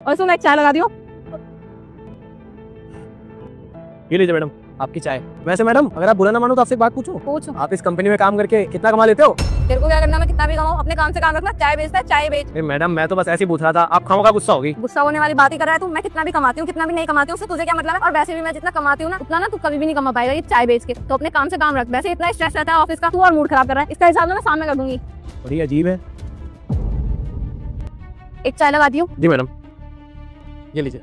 और सुन, एक चाय लगा दियो। ये लीजिए मैडम आपकी चाय। वैसे मैडम अगर आप बुरा ना मानो तो आपसे एक बात पूछूं, पूछ। आप इस कंपनी में काम करके कितना कमा लेते हो? तेरे को क्या करना, मैं कितना भी कमाऊं, अपने काम से काम रखना। चाय बेचता है, चाय बेच। मैडम मैं तो बस ऐसे ही पूछ रहा था, आप खामोखा गुस्सा होगी। गुस्सा होने वाली बात ही कर रहा है तू। मैं कितना भी कमाती हूँ, कितना भी नहीं कमाती हूँ, उससे तुझे क्या मतलब है? और वैसे भी मैं जितना कमाती हूँ ना, उतना ना तू कभी भी नहीं कमा पाएगा ये चाय बेच के। तो अपने काम से काम रख। वैसे इतना स्ट्रेस रहता है ऑफिस का, तू और मूड खराब कर रहा है। इसका हिसाब मैं सामने कर दूंगी। बड़ी अजीब है। एक चाय लगा दियो। जी मैडम ये लीजिए।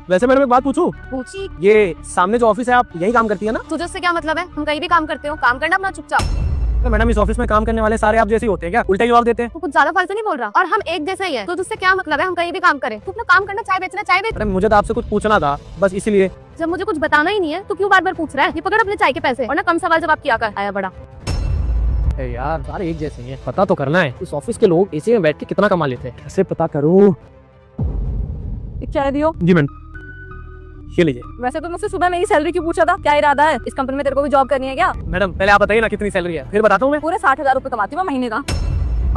वैसे मैडम एक बात पूछूं, पूछी। ये सामने जो ऑफिस है आप यही काम करती है ना? तुझे उससे क्या मतलब है? हम कहीं भी काम करते हो, काम करना अपना चुपचाप। तो मैडम इस ऑफिस में काम करने वाले सारे आप जैसे ही होते हैं क्या? उल्टा ही जवाब देते हैं। तू कुछ ज्यादा फालतू नहीं बोल रहा। और हम एक जैसे ही है, तो तुझसे क्या मतलब है? हम कहीं भी काम करें, तू अपना काम करना, चाय बेचना, चाय बेच। मैडम मुझे तो आपसे कुछ पूछना था बस इसलिए। जब मुझे कुछ बताना ही नहीं है तो क्यों बार बार पूछ रहा है? ये पकड़ अपने चाय के पैसे और ना कम सवाल जवाब किया कर। आया बड़ा। ए यार सारे एक जैसे ही हैं, पता तो करना है इस ऑफिस के लोग एसी में बैठ के कितना कमा लेते हैं। कैसे पता करूं? एक चाय दियो। जी मैडम ये लीजिए। वैसे तो मुझसे सुबह मेरी सैलरी क्यों पूछा था? क्या इरादा है? इस कंपनी में तेरे को भी जॉब करनी है क्या? मैडम पहले आप बताइए ना कितनी सैलरी है, फिर बताता हूँ मैं। पूरे 60,000 रुपए कमाती हूँ मैं महीने का।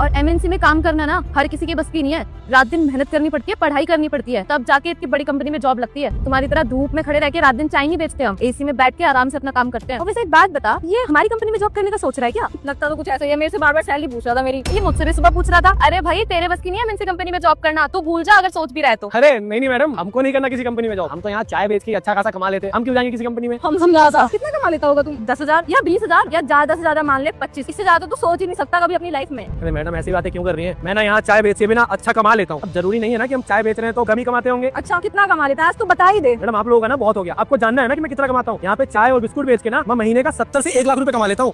और एमएनसी में काम करना ना हर किसी के बस की नहीं है। रात दिन मेहनत करनी पड़ती है, पढ़ाई करनी पड़ती है, तब जाके इतनी बड़ी कंपनी में जॉब लगती है। तुम्हारी तरह धूप में खड़े रह के रात दिन चाय नहीं बेचते हम, एसी में बैठ के आराम से अपना काम करते हैं। और वैसे एक बात बता, ये हमारी कंपनी में जॉब करने का सोच रहा है क्या? लगता तो कुछ ऐसा ही है। मेरे से बार बार सैलरी पूछ रहा था मेरी। ये मुझसे भी सुबह पूछ रहा था। अरे भाई तेरे बस की नहीं है एमएनसी कंपनी में जॉब करना, तो भूल जा अगर सोच भी रहे तो। अरे नहीं मैडम हमको नहीं करना किसी कंपनी में जॉब। हम तो यहाँ चाय बेच के अच्छा खासा कमा लेते हैं, हम क्यों जाएंगे किसी कंपनी में? हम समझा था। कितना कमा लेता होगा तुम? 10,000 या 20,000 या ज्यादा से ज्यादा मान ले 25। इससे ज्यादा तो सोच ही नहीं सकता कभी अपनी लाइफ में। अरे मैडम ऐसी बातें क्यों कर रही है? मैं ना यहाँ चाय बेच के भी ना अच्छा कमा लेता हूँ। अब जरूरी नहीं है ना कि हम चाय बेच रहे हैं तो कम ही कमाते होंगे। अच्छा कितना कमा लेता है आज तो बता ही दे। मैडम आप लोगों का ना बहुत हो गया। आपको जानना है ना कि मैं कितना कमाता हूँ? यहाँ पे चाय और बिस्कुट बेच के ना मैं महीने का 70 से 1 लाख रुपए कमा लेता हूँ।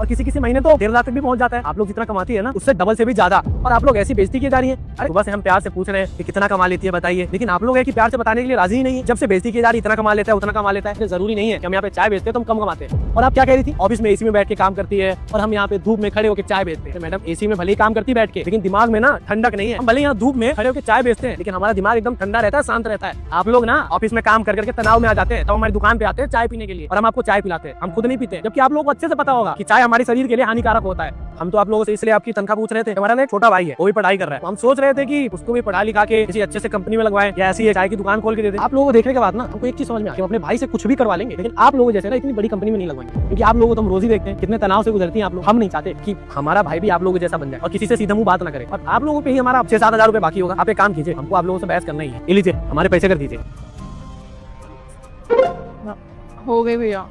और किसी किसी महीने तो 1.5 लाख तक भी पहुंच जाता है। आप लोग जितना कमाती है ना उससे डबल से भी ज्यादा, और आप लोग ऐसी बेइज्जती की जा रही है। अरे सुबह से हम प्यार से पूछ रहे हैं कि कितना कमा लेती है बताइए, लेकिन आप लोग है कि प्यार से बताने के लिए राजी ही नहीं है। जब से बेइज्जती की जा रही है, इतना कमा लेता है उतना कमा लेता है। जरूरी नहीं है कि हम यहाँ पे चाय बेचते हैं तो हम कम कमाते हैं। और आप क्या कह रही थी? ऑफिस में एसी में बैठ के काम करती है और हम यहाँ पे धूप में खड़े होकर चाय बेचते हैं। मैडम एसी में भले ही काम करती बैठ के, लेकिन दिमाग में ना ठंडक नहीं है। हम भले यहाँ धूप में खड़े होकर चाय बेचते हैं, लेकिन हमारा दिमाग एकदम ठंडा रहता है, शांत रहता है। आप लोग ना ऑफिस में काम कर करके तनाव में आ जाते हैं, तब हमारी दुकान पे आते हैं चाय पीने के लिए और हम आपको चाय पिलाते हैं। हम खुद नहीं पीते, जबकि आप लोगों को अच्छे से पता होगा कि चाय हमारे शरीर के लिए हानिकारक होता है। हम तो आप लोगों से इसलिए आपकी तनख्वाह पूछ रहे थे। हमारा ना एक छोटा भाई है, वो भी पढ़ाई कर रहा है, तो हम सोच रहे थे कि उसको भी पढ़ा लिखा के किसी अच्छे से कंपनी में लगवाएं या ऐसी चाय की दुकान खोल के दे दें। आप लोगों को देखने के बाद ना हमको एक चीज समझ में आ गई, हम अपने भाई से कुछ भी करवा लेंगे, लेकिन आप लोगों जैसे ना इतनी बड़ी कंपनी में नहीं लगवाएंगे। क्योंकि आप लोगों को तो हम रोज ही देखते हैं कितने तनाव से गुजरती हैं आप लोग। हम नहीं चाहते कि हमारा भाई भी आप लोगों जैसा बन जाए और किसी से सीधा मुंह बात ना करे। और आप लोगों पे ही हमारा 6-7 हजार रुपए बाकी होगा। आप एक काम कीजिए, हमको आप लोगों से बहस करना ही है। ये लीजिए हमारे पैसे कर दीजिए। हो गई भैया,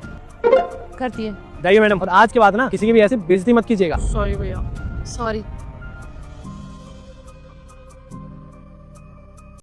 कर दिए। जाइए मैडम, और आज के बाद ना किसी की भी ऐसे बेइज्जती मत कीजिएगा। सॉरी भैया, सॉरी।